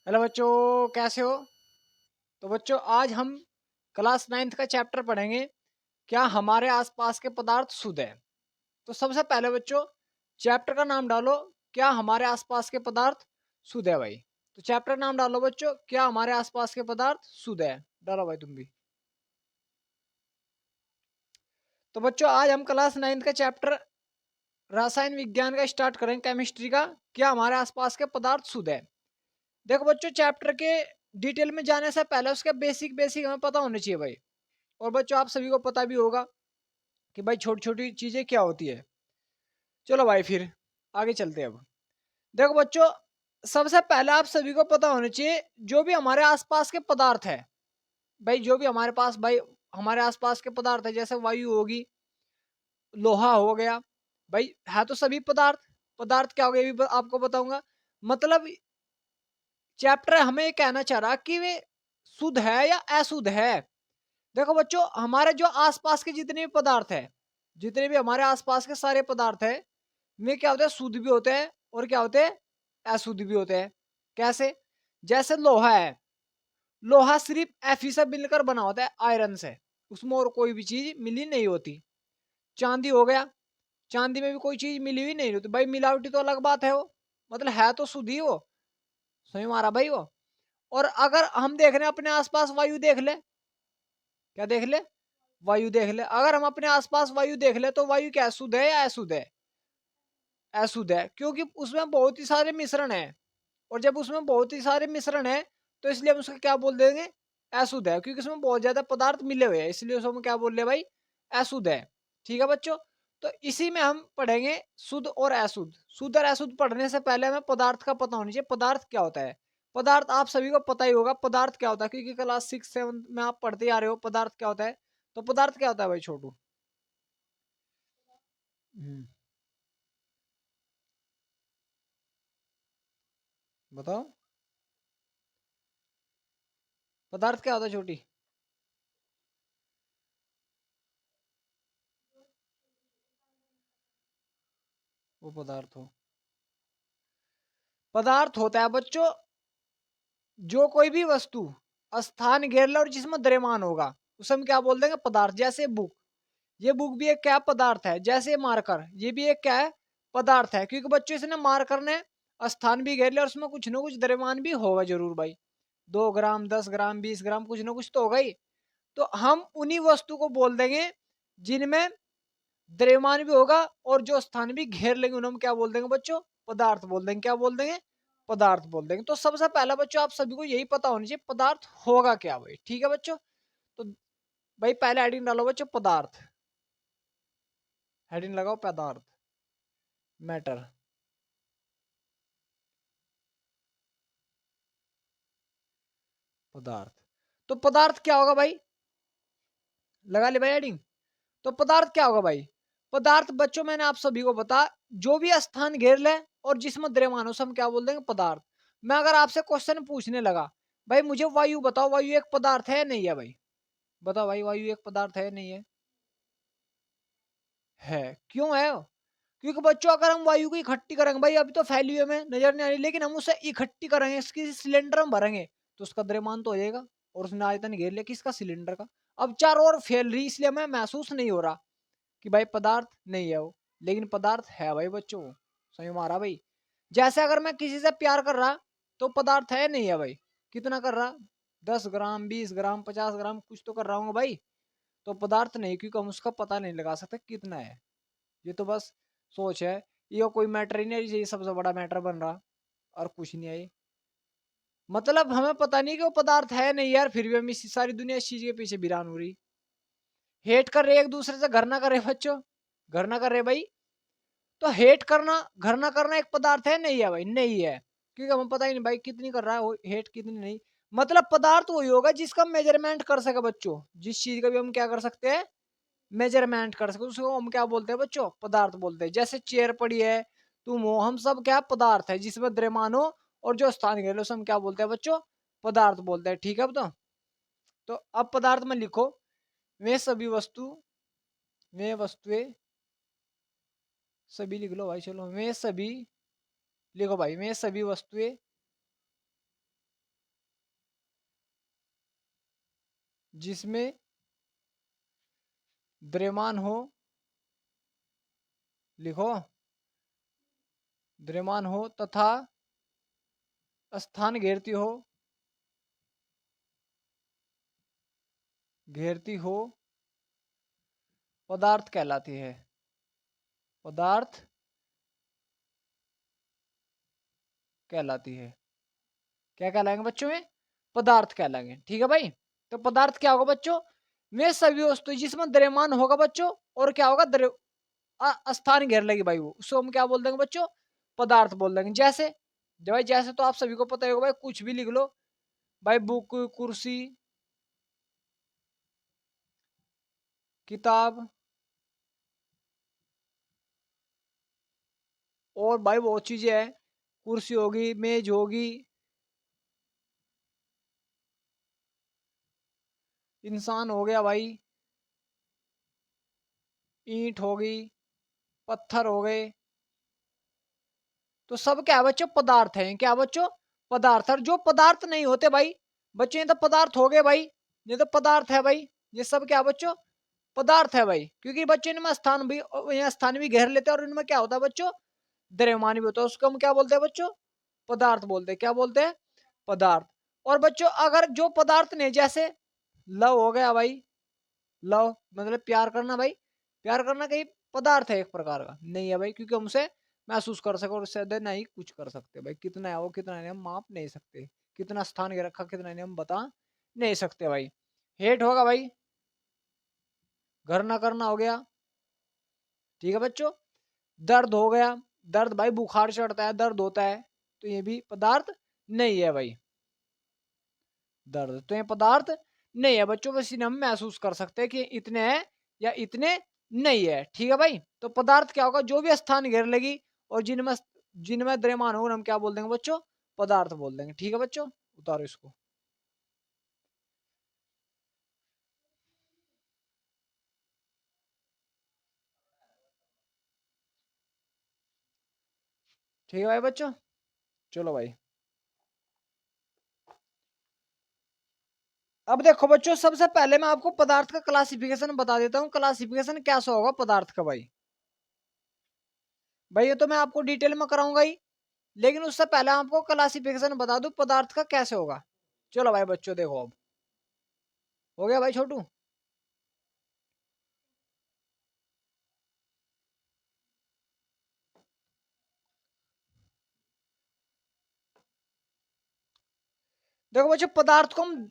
Hello बच्चों, कैसे हो? तो बच्चों, आज हम क्लास 9th का चैप्टर पढ़ेंगे। क्या हमारे आसपास के पदार्थ शुद्ध है? तो सबसे पहले बच्चों, चैप्टर का नाम डालो। क्या हमारे आसपास के पदार्थ शुद्ध है भाई? तो चैप्टर का नाम डालो बच्चों, क्या हमारे आसपास के पदार्थ शुद्ध है। डालो भाई तुम भी। तो बच्चों, आज हम क्लास 9th का चैप्टर रसायन विज्ञान का स्टार्ट करेंगे, केमिस्ट्री का। क्या हमारे आसपास के पदार्थ शुद्ध है? देखो बच्चों, चैप्टर के डिटेल में जाने से पहले उसके बेसिक बेसिक हमें पता होने चाहिए भाई। और बच्चों, आप सभी को पता भी होगा कि भाई छोटी छोटी चीजें क्या होती है। चलो भाई, फिर आगे चलते हैं। अब देखो बच्चों, सबसे पहले आप सभी को पता होना चाहिए, जो भी हमारे आसपास के पदार्थ है भाई, जो भी हमारे पास भाई हमारे आसपास के पदार्थ है, जैसे वायु होगी, लोहा हो गया भाई, है तो सभी पदार्थ। पदार्थ क्या हो गया, ये भी आपको बताऊंगा। मतलब चैप्टर हमें ये कहना चाह रहा कि वे शुद्ध है या अशुद्ध है। देखो बच्चों, हमारे जो आसपास के जितने भी पदार्थ है, जितने भी हमारे आसपास के सारे पदार्थ है, वे क्या होते हैं, शुद्ध भी होते हैं और क्या होते हैं, अशुद्ध भी होते हैं। कैसे? जैसे लोहा है, लोहा सिर्फ Fe से मिलकर बना होता है, आयरन से। उसमें और कोई भी चीज मिली नहीं होती। चांदी हो गया, चांदी में भी कोई चीज मिली हुई नहीं होती भाई, मिलावटी तो अलग बात है वो, मतलब है तो शुद्ध ही वो। समझ मारा भाई वो। और अगर हम देख रहे हैं अपने आसपास, वायु देख ले। क्या देख ले? वायु देख ले। अगर हम अपने आसपास वायु देख ले, तो वायु क्या शुद्ध है या अशुद्ध है? अशुद्ध है, क्योंकि उसमें बहुत ही सारे मिश्रण है। और जब उसमें बहुत ही सारे मिश्रण है, तो इसलिए हम उसको क्या बोल देंगे, अशुद्ध है। क्योंकि उसमें बहुत ज्यादा पदार्थ मिले हुए हैं, इसलिए उसको हम क्या बोल रहे भाई, अशुद्ध है। ठीक है बच्चों, तो इसी में हम पढ़ेंगे शुद्ध और अशुद्ध। शुद्ध और अशुद्ध पढ़ने से पहले हमें पदार्थ का पता होना चाहिए। पदार्थ क्या होता है? पदार्थ आप सभी को पता ही होगा, पदार्थ क्या होता है, क्योंकि क्लास 6 7 में आप पढ़ते आ रहे हो पदार्थ क्या होता है। तो पदार्थ क्या होता है भाई छोटू? हम्म, बताओ। पदार्थ क्या होता है छोटी? वो पदार्थ हो, पदार्थ होता है बच्चों, जो कोई भी वस्तु स्थान घेर ले और जिसमें द्रव्यमान होगा, उसे हम क्या बोल देंगे, पदार्थ। जैसे बुक, ये बुक भी एक क्या पदार्थ है। जैसे मार्कर, ये भी एक क्या है, पदार्थ है। क्योंकि बच्चों इसने मार्कर ने स्थान भी घेर लिया और उसमें कुछ ना कुछ द्रव्यमान भी होगा जरूर भाई। 2 ग्राम, 10 ग्राम, 20 ग्राम, कुछ ना कुछ तो होगा ही। तो हम उन्हीं वस्तु को बोल देंगे जिनमें द्रव्यमान भी होगा और जो स्थान भी घेर लेंगे, उन्हें हम क्या बोल देंगे बच्चों, पदार्थ बोल देंगे। क्या बोल देंगे? पदार्थ बोल देंगे। तो सबसे पहला बच्चों, आप सभी को यही पता होना चाहिए पदार्थ होगा क्या भाई। ठीक है बच्चों, तो भाई पहले हेडिंग डालो बच्चों, पदार्थ। हेडिंग लगाओ पदार्थ, मैटर। पदार्थ। तो पदार्थ क्या होगा भाई? लगा ले भाई हेडिंग। तो पदार्थ क्या होगा भाई? पदार्थ बच्चों, मैंने आप सभी को बता, जो भी स्थान घेर ले और जिसमें द्रव्यमान हो, हम क्या बोल देंगे, पदार्थ। मैं अगर आपसे क्वेश्चन पूछने लगा, भाई मुझे वायु बताओ, वायु एक पदार्थ है नहीं है भाई? बताओ भाई, वायु एक पदार्थ है नहीं है? है। क्यों है? क्योंकि बच्चों, अगर हम वायु को इकट्ठी करेंगे भाई, अभी तो फैली हुई हमें नजर नहीं आ रही, लेकिन हम उसे इकट्ठी करेंगे, इसकी सिलेंडर में भरेंगे, तो उसका द्रव्यमान तो हो जाएगा और उसने आयतन घेर लिया किसका, सिलेंडर का। अब चारों ओर फैल रही, इसलिए हमें महसूस नहीं हो रहा कि भाई पदार्थ नहीं है वो, लेकिन पदार्थ है भाई बच्चों। समझ में आ रहा भाई? जैसे अगर मैं किसी से प्यार कर रहा, तो पदार्थ है नहीं है भाई? कितना कर रहा, 10 ग्राम, 20 ग्राम, 50 ग्राम, कुछ तो कर रहा हूँ भाई। तो पदार्थ नहीं, क्योंकि हम उसका पता नहीं लगा सकते कितना है। ये तो बस सोच है, ये कोई मैटर ही नहीं है, ये सबसे बड़ा मैटर बन रहा और कुछ नहीं है ये। मतलब हमें पता नहीं कि वो पदार्थ है नहीं यार, फिर भी हम इस सारी दुनिया इस चीज के पीछे वीरान हो रही। हेट कर रहे एक दूसरे से, घर ना करे बच्चों, घर ना कर रहे भाई। तो हेट करना, घर ना करना एक पदार्थ है नहीं है भाई? नहीं है, क्योंकि हमें पता ही नहीं भाई कितनी कर रहा है वो हेट, कितनी नहीं। मतलब पदार्थ वही होगा जिसका मेजरमेंट कर सके बच्चों, जिस चीज का भी हम क्या कर सकते हैं, मेजरमेंट कर सके, उसको हम क्या बोलते हैं बच्चों, पदार्थ बोलते हैं। जैसे चेयर पड़ी है, तुम हो, हम सब क्या पदार्थ है, जिसमें द्रव्यमान हो और जो स्थान घेरे उसे हम क्या बोलते हैं बच्चों, पदार्थ बोलते हैं। ठीक है अब तो अब पदार्थ में लिखो, वे सभी वस्तु, वे वस्तुएं, सभी लिख लो भाई, चलो वे सभी, लिखो भाई, वे सभी वस्तुएं जिसमें द्रव्यमान हो, लिखो, द्रव्यमान हो तथा स्थान घेरती हो पदार्थ कहलाती है। पदार्थ कहलाती है। क्या कहलाएंगे बच्चों में? पदार्थ कहलाएंगे। ठीक है भाई। तो पदार्थ क्या होगा बच्चों? वे सभी वस्तु जिसमें द्रव्यमान होगा बच्चों, और क्या होगा, स्थान घेर लेगी भाई, वो उसको हम क्या बोल देंगे बच्चों? पदार्थ बोल देंगे। जैसे भाई, जैसे तो आप सभी को पता ही होगा भाई, कुछ भी लिख लो भाई, बुक, कुर्सी, किताब, और भाई बहुत चीजें हैं, कुर्सी होगी, मेज होगी, इंसान हो गया भाई, ईंट होगी, पत्थर हो गए, तो सब क्या है बच्चों? पदार्थ हैं। क्या बच्चों? पदार्थ। और जो पदार्थ नहीं होते भाई बच्चों, ये तो पदार्थ हो गए भाई, ये तो पदार्थ है भाई, ये सब क्या है बच्चों? पदार्थ है भाई। क्योंकि बच्चों इनमें स्थान भी, यहाँ स्थान भी घेर लेते हैं, और इनमें क्या होता है बच्चों? द्रव्यमान भी होता है। उसको हम क्या बोलते हैं बच्चों? पदार्थ बोलते हैं। क्या बोलते हैं? पदार्थ। और बच्चों अगर जो पदार्थ नहीं, जैसे लव हो गया भाई, लव मतलब प्यार करना भाई, प्यार करना कहीं पदार्थ है एक प्रकार का? नहीं है भाई, क्योंकि हमसे महसूस कर सको, और उससे अधिक नहीं कुछ कर सकते भाई। कितना है वो, कितना नहीं हम माप नहीं सकते, कितना स्थान के रखा, कितना नहीं हम बता नहीं सकते भाई। हेट होगा भाई, घर ना करना हो गया। ठीक है बच्चों। दर्द हो गया, दर्द भाई बुखार चढ़ता है, दर्द होता है, तो ये भी पदार्थ नहीं है भाई। दर्द तो ये पदार्थ नहीं है बच्चों, बस इन्हें हम महसूस कर सकते हैं कि इतने हैं या इतने नहीं है। ठीक है भाई। तो पदार्थ क्या होगा? जो भी स्थान घेर लेगी और जिनमें जिनमें द्रव्यमान होगा, हम क्या बोल देंगे बच्चों? पदार्थ बोल देंगे। ठीक है बच्चों, उतारो इसको। ठीक है भाई बच्चों, चलो भाई। अब देखो बच्चों, सबसे पहले मैं आपको पदार्थ का क्लासिफिकेशन बता देता हूँ। क्लासिफिकेशन कैसा होगा पदार्थ का भाई? भाई ये तो मैं आपको डिटेल में कराऊंगा ही, लेकिन उससे पहले आपको क्लासिफिकेशन बता दूं पदार्थ का कैसे होगा। चलो भाई बच्चों, देखो अब हो गया भाई छोटू। देखो बच्चों, पदार्थ को हम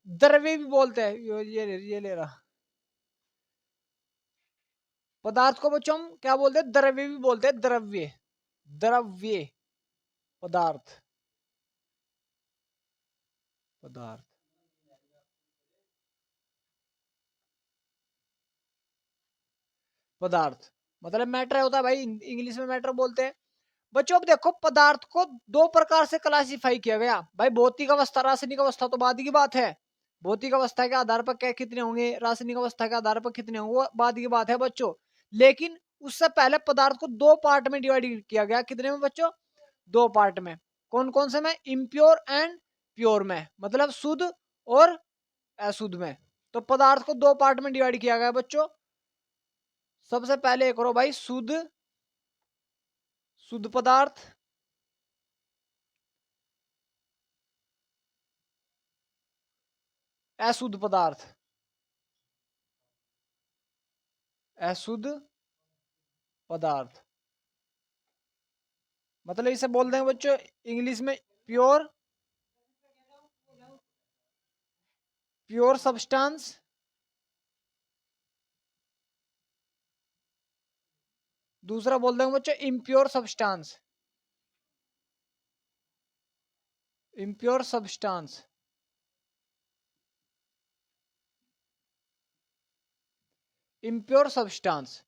द्रव्य भी बोलते हैं। ये ले रहा, पदार्थ को बच्चों हम क्या बोलते हैं? द्रव्य भी बोलते हैं। द्रव्य, द्रव्य, पदार्थ, पदार्थ, पदार्थ मतलब मैटर होता है भाई, इंग्लिश में मैटर बोलते हैं। बच्चों अब देखो, पदार्थ को दो प्रकार से क्लासिफाई किया गया भाई। भौतिक अवस्था, रासायनिक अवस्था तो बाद की बात है। भौतिक अवस्था के आधार पर क्या कितने होंगे, रासायनिक अवस्था के आधार पर कितने होंगे, वो बाद की बात है बच्चों। लेकिन उससे पहले पदार्थ को दो पार्ट में डिवाइड किया गया। कितने में बच्चों? दो पार्ट में। कौन कौन से में? इम्प्योर एंड प्योर में, मतलब शुद्ध और अशुद्ध में। तो पदार्थ को दो पार्ट में डिवाइड किया गया बच्चों। सबसे पहले करो भाई, शुद्ध, शुद्ध पदार्थ, अशुद्ध पदार्थ, अशुद्ध पदार्थ। मतलब इसे बोल देंगे बच्चों इंग्लिश में प्योर, प्योर सब्सटेंस, दूसरा बोल देंगे बच्चों impure substance, impure substance. Impure substance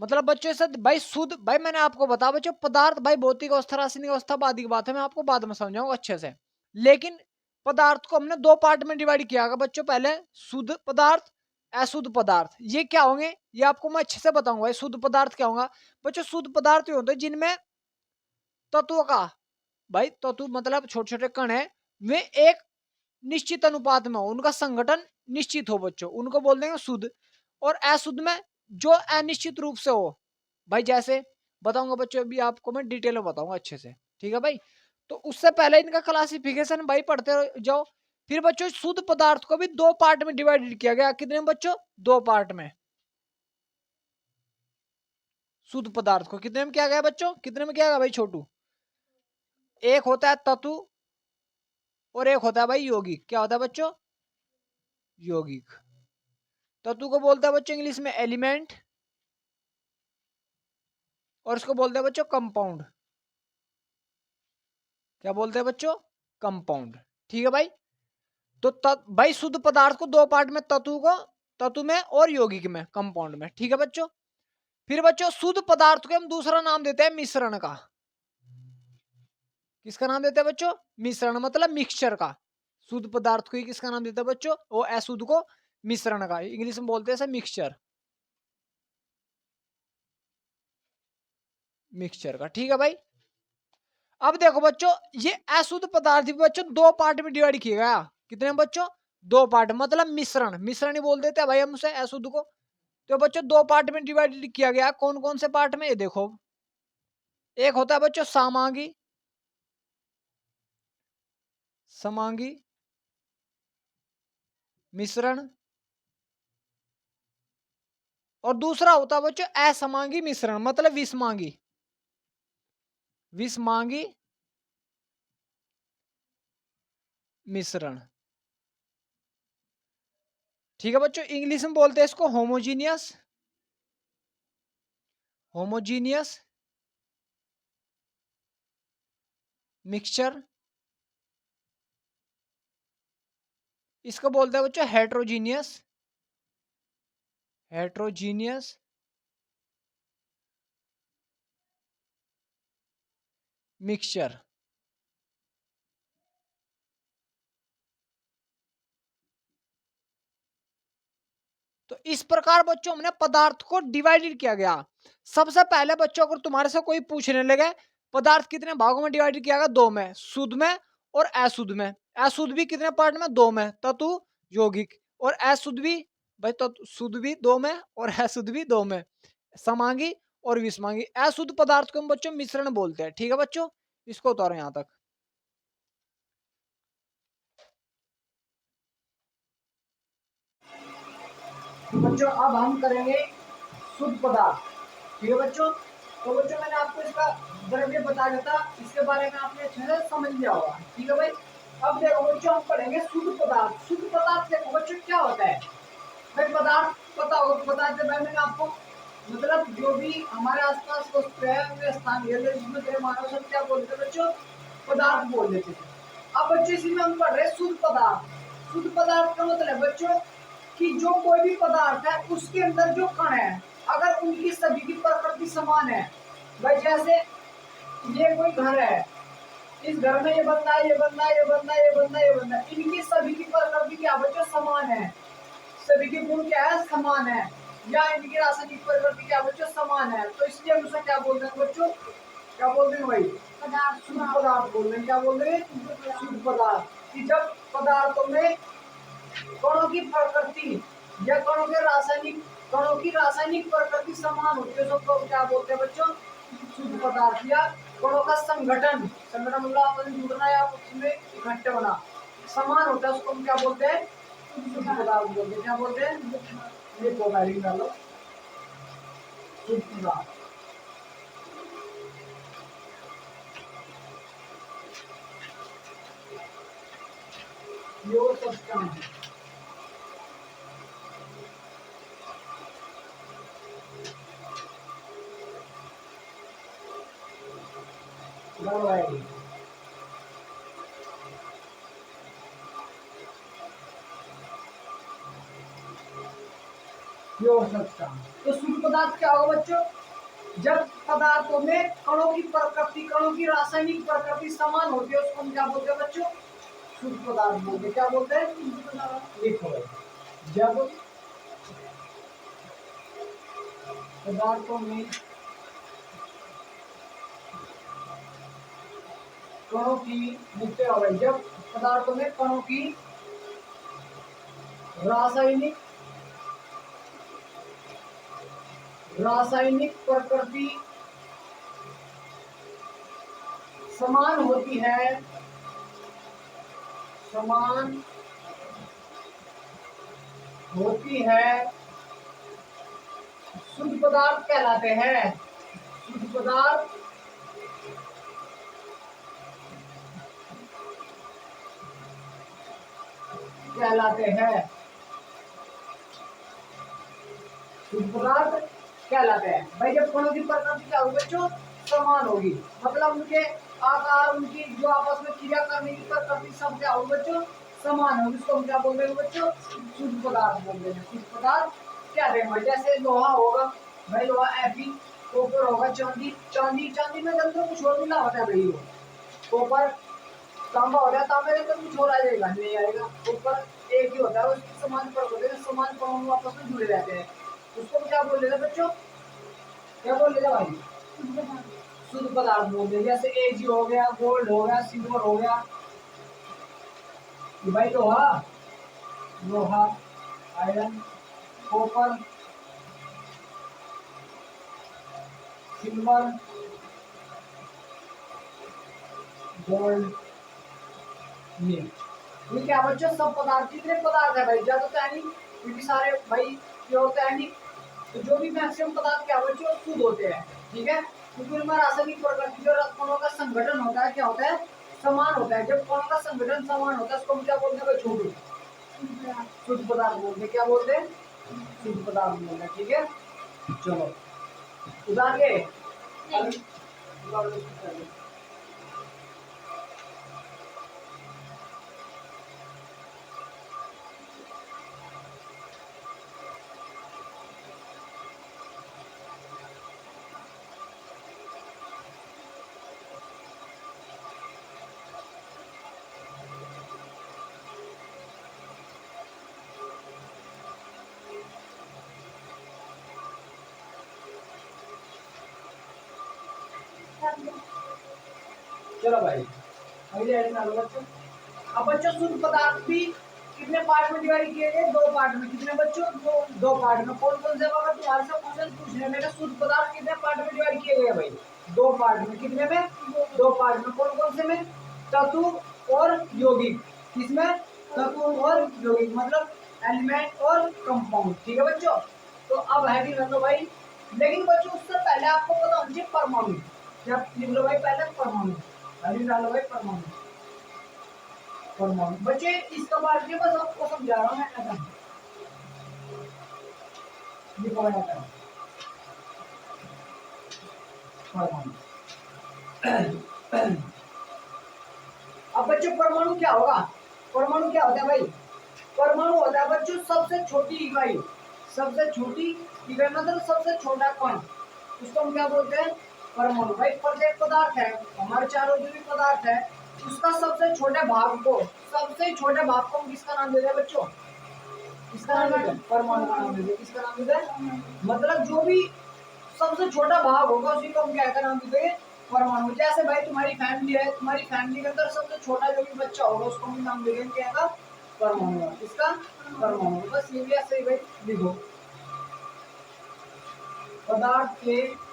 मतलब बच्चों से भाई शुद्ध, भाई मैंने आपको बता बच्चों, पदार्थ भाई भौतिक अवस्था, रासायनिक अवस्था बाद की बात है, मैं आपको बाद में समझाऊंगा अच्छे से। लेकिन पदार्थ को हमने दो पार्ट में डिवाइड किया बच्चों। पहले शुद्ध पदार्थ, अशुद्ध पदार्थ। ये क्या होंगे ये आपको मैं अच्छे से बताऊंगा। शुद्ध पदार्थ क्या होगा बच्चों? शुद्ध पदार्थ ये होते हैं जिनमें तत्व का, भाई तत्व मतलब छोटे छोटे कण है, वे एक निश्चित अनुपात में हो, उनका संगठन निश्चित हो बच्चों, उनको बोल देंगे शुद्ध। और अशुद्ध में जो अनिश्चित रूप से हो, भाई जैसे बताऊंगा बच्चों, अभी आपको मैं डिटेल में बताऊंगा अच्छे से, ठीक है भाई। तो उससे पहले इनका क्लासिफिकेशन भाई पढ़ते जाओ। फिर बच्चों शुद्ध पदार्थ को भी दो पार्ट में डिवाइडेड किया गया, कितने में बच्चों, दो पार्ट में। शुद्ध पदार्थ को कितने में किया गया बच्चों, कितने में किया गया भाई छोटू, एक होता है तत्व और एक होता है भाई यौगिक। क्या होता है बच्चों, यौगिक। तत्व को बोलते हैं बच्चों इंग्लिश में एलिमेंट, और इसको बोलते हैं बच्चों कंपाउंड। क्या बोलते हैं बच्चों, कंपाउंड, ठीक है भाई। तो भाई शुद्ध पदार्थ को दो पार्ट में, तत्व में और यौगिक में, कंपाउंड में, ठीक है बच्चों। फिर बच्चों शुद्ध पदार्थ को हम दूसरा नाम देते हैं मिश्रण का। किसका नाम देते हैं बच्चों, मिश्रण, मतलब मिक्सचर का। शुद्ध पदार्थ को ही किसका नाम देते हैं बच्चों, वो अशुद्ध को मिश्रण का, इंग्लिश में बोलते हैं मिक्सचर, मिक्सचर का, ठीक है भाई। अब देखो बच्चों, ये अशुद्ध पदार्थ बच्चों दो पार्ट में डिवाइड किया गया, कितने बच्चों, दो पार्ट, मतलब मिश्रण, मिश्रण ही बोल देते हैं भाई हम उसे अशुद्ध को। तो बच्चों दो पार्ट में डिवाइड किया गया, कौन कौन से पार्ट में, ये देखो। एक होता है बच्चों समांगी, समांगी मिश्रण, और दूसरा होता है बच्चों असमांगी मिश्रण, मतलब विषमांगी, विषमांगी मिश्रण, ठीक है बच्चों। इंग्लिश में बोलते हैं इसको होमोजीनियस, होमोजीनियस मिक्सचर। इसको बोलते हैं बच्चों हेट्रोजीनियस, हेट्रोजीनियस मिक्सचर। तो इस प्रकार बच्चों हमने पदार्थ को डिवाइडेड किया गया। सबसे पहले बच्चों अगर तुम्हारे से कोई पूछने लगे पदार्थ कितने भागों में डिवाइड किया गया, दो में, शुद्ध में और अशुद्ध में। अशुद्ध भी कितने पार्ट में, दो में, तत्व यौगिक। और अशुद्ध भी भाई, तत्व शुद्ध भी दो में और अशुद्ध भी दो में, समांगी और विषमांगी। अशुद्ध पदार्थ को हम बच्चों मिश्रण बोलते हैं, ठीक है बच्चों। इसको उतारो यहां तक। बच्चों अब हम करेंगे शुद्ध पदार्थ, ठीक है बच्चों। तो बच्चों मैंने आपको इसका द्रव्य बता दिया था, इसके बारे में आपने अच्छे से समझ लिया होगा, ठीक है भाई। अब देखो बच्चों हम पढ़ेंगे शुद्ध पदार्थ। शुद्ध पदार्थ देखो बच्चों क्या होता है भाई, पदार्थ पता होगा तो बता देते भाई मैंने आपको, मतलब जो भी हमारे आसपास वस्तु है उन्हें स्थान ले ले, जिसमें तेरे मानव शब्द क्या बोलते थे बच्चों, पदार्थ बोल देते थे। अब बच्चों इसी में हम पढ़ रहे हैं शुद्ध पदार्थ। शुद्ध पदार्थ का मतलब बच्चों कि जो कोई भी पदार्थ है उसके अंदर जो कण है, अगर उनकी सभी की प्रकृति समान है, भाई जैसे ये कोई घर है, इस घर में ये बंदा है, ये बंदा है, ये बंदा है, ये बंदा है, ये बंदा है, इनकी सभी की प्रकृति क्या बच्चों, समान है। सभी के गुण क्या है, समान है, या इनकी रासायनिक प्रकृति क्या बच्चों, समान है। तो इसलिए हम उसे क्या बोलते हैं बच्चों, क्या बोलते हैं भाई, पदार्थ, शुद्ध पदार्थ बोल रहे हैं। क्या बोल रहे हैं, शुद्ध पदार्थ। कि जब पदार्थों में कणों की प्रकृति या कणों की रासायनिक प्रकृति समान होती है तो क्या बोलते हैं बच्चों, शुद्ध पदार्थ। या कणों का संगठन, संगठन मतलब आपस में जुड़ना या उसमें इकट्ठे होना समान होता है, उसको हम क्या बोलते हैं, शुद्ध पदार्थ बोलते हैं। क्या बोलते हैं, ये प्रोफाइलिंग डालो, शुद्ध पदार्थ। Pure substance, pure substance. तो शुद्ध पदार्थ क्या होगा बच्चों, जब पदार्थों में कणों की प्रकृति, कणों की रासायनिक प्रकृति समान होती है उसको हम क्या बोलते हैं बच्चों, शुद्ध पदार्थ बोलते हैं। क्या बोलते हैं, लिखो, जब पदार्थों में कणों की, जब पदार्थों में कणों की रासायनिक रासायनिक प्रकृति समान होती है, समान होती है, शुद्ध पदार्थ कहलाते हैं, शुद्ध पदार्थ कहलाते हैं, शुद्ध पदार्थ कहलाते हैं। भाई जब कणों की प्रकृति क्या होगी बच्चों, समान होगी, मतलब उनके आकार, उनकी जो आपस में क्रिया करने की प्रकृति सब क्या होगी बच्चों, समान होगी, उसको हम क्या बोल देंगे बच्चों, शुद्ध पदार्थ बोल देंगे। शुद्ध पदार्थ क्या देंगे, जैसे लोहा होगा भाई, लोहा Fe, कॉपर होगा, चांदी, चांदी में अंदर कुछ और मिला होता है भाई, वो कॉपर, तांबा हो जाए, तांबे के अंदर कुछ और आ जाएगा, नहीं आएगा, कॉपर एक ही होता है, उसके समान समान परमाणु आपस में जुड़े रहते हैं, उसको क्या बोल देगा बच्चों, क्या बोल देगा भाई, शुद्ध पदार्थ बोल देगा। जैसे Ag हो गया, गोल्ड हो गया, सिल्वर हो गया, भाई लोहा, लोहा, आयरन, कॉपर, सिल्वर, गोल्ड, ये क्या बच्चों, सब पदार्थ, कितने पदार्थ है भाई, ज्यादा तो है नहीं, क्योंकि सारे भाई प्योर तो है नहीं, तो जो भी मैक्सिमम पदार्थ क्या बच्चों शुद्ध होते हैं, ठीक है, क्योंकि उनमें रासायनिक प्रकृति जो कणों का संगठन होता है क्या होता है, समान होता है। जब कणों का संगठन समान होता है उसको हम क्या बोलते हैं, छोटे शुद्ध पदार्थ बोलते हैं, क्या बोलते हैं, शुद्ध पदार्थ बोलते हैं, ठीक है। चलो उदाहरण के चलो भाई अगले ऐड डालो बच्चों। अब बच्चों शुद्ध पदार्थ भी कितने पार्ट में डिवाइड किए गए, दो पार्ट में, कितने बच्चों, दो पार्ट में। कौन कौन से, अगर तुम्हारे से क्वेश्चन पूछने में शुद्ध पदार्थ कितने पार्ट में डिवाइड किए गए भाई, दो पार्ट में, कितने में, दो पार्ट में। कौन कौन से में, तत्व और यौगिक, किसमें, तत्व और यौगिक, मतलब एलिमेंट और कंपाउंड, ठीक है बच्चों। तो अब हेडिंग रख लो भाई, लेकिन बच्चों उससे पहले आपको पता होना चाहिए परमाणु, क्या लिख लो भाई, पहले परमाणु, हेडिंग डालो भाई परमाणु, परमाणु। बच्चे इसका बात नहीं, बस आपको समझा रहा हूँ मैं, ऐसा ये पढ़ा जाता है परमाणु। अब बच्चों परमाणु क्या होगा, परमाणु क्या होता है भाई, परमाणु होता है बच्चों सबसे छोटी इकाई, सबसे छोटी इकाई मतलब सबसे छोटा कण, उसको हम क्या बोलते हैं, परमाणु। भाई प्रत्येक पदार्थ है, हमारे चारों जो भी पदार्थ है उसका सबसे छोटे भाग को, सबसे छोटे भाग को हम किसका नाम देते हैं बच्चों, किसका नाम देते हैं, परमाणु का नाम देते हैं, किसका नाम देते हैं, मतलब जो भी सबसे छोटा भाग होगा उसी को हम क्या का नाम देते हैं, परमाणु। जैसे भाई तुम्हारी फैमिली है, तुम्हारी फैमिली के अंदर सबसे छोटा जो भी बच्चा होगा उसको हम नाम देंगे क्या का, परमाणु, किसका, परमाणु। बस ये भी ऐसे ही भाई लिखो, पदार्थ के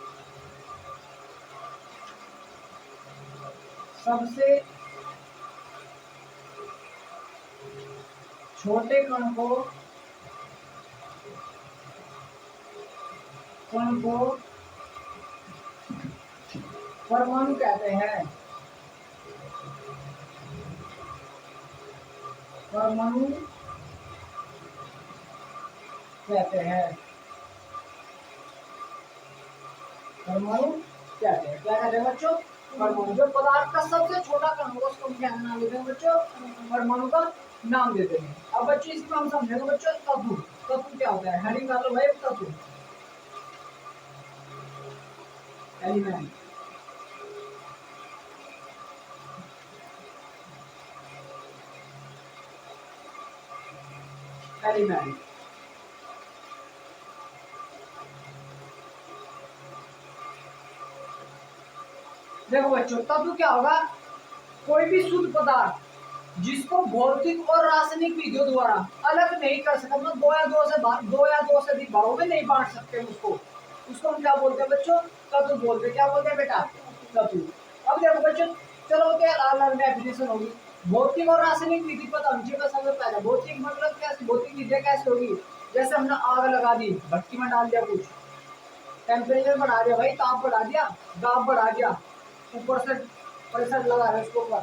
सबसे छोटे कण को परमाणु कहते हैं, परमाणु कहते हैं, परमाणु कहते हैं, क्या कहते हैं बच्चों, परमाणु। जो पदार्थ का सबसे छोटा कण होगा उसको क्या नाम देते हैं बच्चों, परमाणु का नाम देते हैं। अब बच्चों इसमें हम समझेंगे बच्चों तत्व, तत्व क्या होता है, हेडिंग डालो भाई, तत्व, एलिमेंट, एलिमेंट। देखो बच्चों तत्व क्या होगा, कोई भी शुद्ध पदार्थ, जिसको भौतिक और रासायनिक विधियों द्वारा अलग नहीं कर सकते, मतलब दो या दो से अधिक भागों में नहीं बांट सकते उसको, उसको हम क्या बोलते हैं बच्चों? तत्व बोलते हैं। क्या बोलते हैं बेटा? तत्व। अब देखो बच्चों, चलो तो यार अलग डेफिनेशन होगी। भौतिक और रासायनिक विधि पता होनी का सबसे पहले। भौतिक मतलब कैसे, भौतिक विधि कैसे होगी? जैसे हमने आग लगा दी, भट्टी में डाल दिया कुछ, टेम्परेचर बढ़ा दिया भाई, ताप बढ़ा दिया, दाब बढ़ा दिया, ऊपर से प्रेशर लगा रहे उसके ऊपर,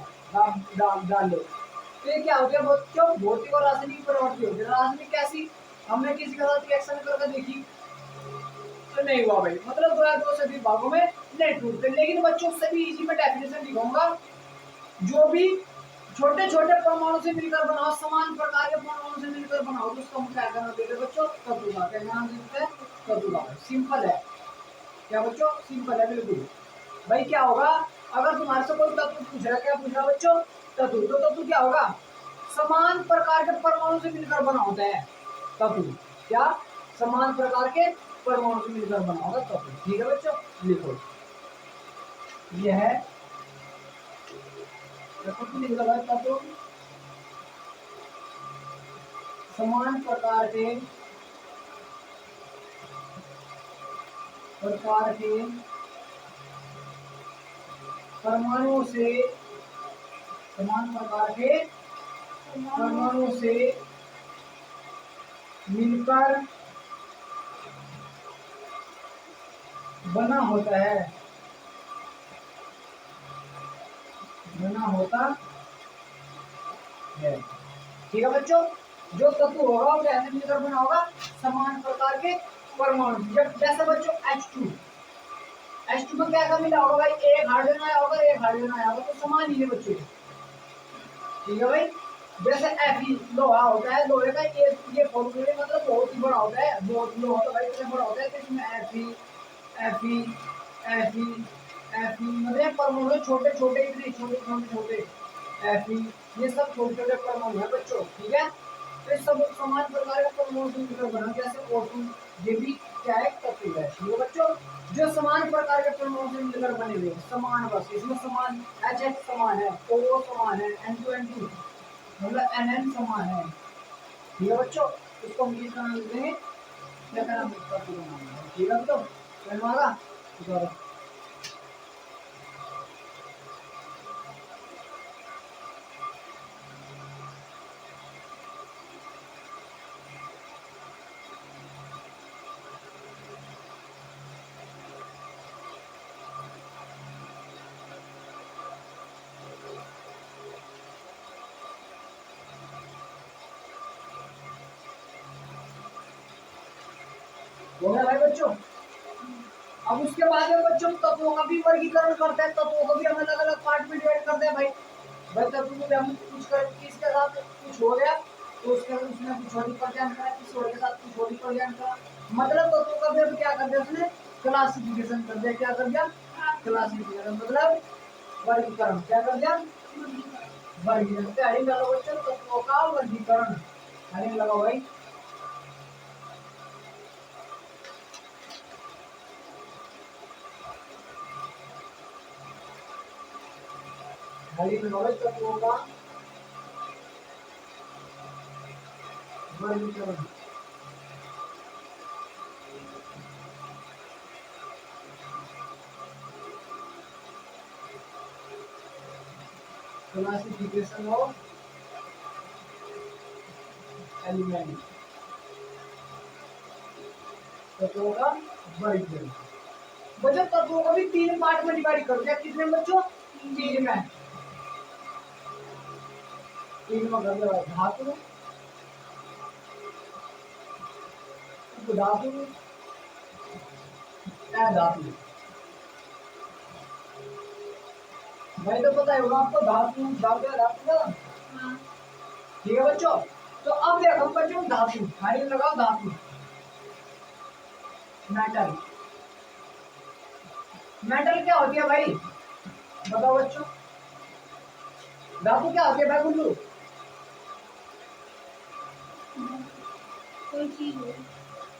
दाब डाल लो, तो ये क्या हो गया? क्यों? भौतिक और रासायनिक प्रवृत्ति होगी। रासायनिक कैसी? हमने किसी के साथ रिएक्शन करके देखी तो नहीं हुआ भाई, मतलब दो या दो से अधिक भागों में नहीं टूटते। लेकिन बच्चों उससे भी इजी में डेफिनेशन दिखाऊंगा, जो भी छोटे छोटे परमाणु से मिलकर बनाओ, समान प्रकार के परमाणु से मिलकर बनाओ, तो उसको हम क्या करना देते बच्चों? तत्व का। क्या नाम देते हैं? तत्व का। सिंपल है। क्या बच्चों? सिंपल है बिल्कुल। भाई क्या होगा, अगर तुम्हारे से कोई तत्व पूछ रहा है, क्या पूछ रहा है बच्चों? तत्व। तो तत्व क्या होगा? समान प्रकार के परमाणु से मिलकर बना होता है तत्व। क्या? समान प्रकार के परमाणु से मिलकर बना होगा तत्व। ठीक है बच्चों, लिखो। यह है तत्व, समान प्रकार के परमाणुओं से, समान प्रकार के परमाणु से मिलकर बना होता है, बना होता है। ठीक है बच्चों, जो तत्व होगा वो कैसे मिलकर बना होगा? समान प्रकार के परमाणु। जब जैसे बच्चों H2 में क्या मिला होगा भाई? एक हाइड्रोजन आया होगा, एक हाइड्रोजन आया होगा, तो समान ही है बच्चों। ठीक है भाई। जैसे Fe लोहा होता है, लोहे का ये फॉर्मूले मतलब बहुत ही बड़ा होता है, बहुत लोहा तो भाई इतना बड़ा होता है कि इसमें Fe Fe मतलब परमाणु छोटे छोटे, इतने छोटे Fe, ये सब छोटे छोटे परमाणु है बच्चों। ठीक है, तो सब समान प्रकार के परमाणु से मिलकर बना, जैसे O2, ये भी क्या है? तत्व है। ठीक है बच्चों, जो समान प्रकार के परमाणु से मिलकर बने हुए समान, बस इसमें समान, H समान है, O समान है, N2 मतलब NN समान है। ठीक है बच्चों, इसको हम किस नाम देते हैं? क्या नाम देते हैं? ठीक है बच्चों, बनवागा हो गया भाई बच्चों। अब उसके बाद में बच्चों तत्वों का भी वर्गीकरण करते हैं, तत्वों को भी हम अलग अलग पार्ट में डिवाइड करते हैं भाई। भाई तत्वों को भी हम कुछ कर, किसके साथ कुछ हो गया तो उसके उसने कुछ छोटी पर्यान करा, किसी और के साथ कुछ छोटी पर्यान करा, मतलब तत्वों का भी अब क्या कर दिया उसने? क्लासिफिकेशन कर दिया। क्या कर दिया? क्लासिफिकेशन मतलब वर्गीकरण। क्या कर दिया? वर्गीकरण। हेडिंग लगाओ बच्चों, तत्वों का वर्गीकरण। हेडिंग लगाओ भाई। हेडिंग लगाओ तत्वों का वर्गीकरण। क्लासिफिकेशन ऑफ एलिमेंट, तत्वों का वर्गीकरण। बच्चों तत्वों को भी तीन पार्ट में डिवाइड कर दिया। कितने बच्चों? तीन में। तीन में कर दिया धातु, धातु, धातु। भाई तो पता होगा आपको, धातु धातु धातु का। ठीक है बच्चों, तो अब देखो बच्चों धातु, खाली लगाओ धातु, मेटल। मेटल क्या होती है भाई? बताओ बच्चों, धातु क्या होती है भाई गुल्लू? कोई चीज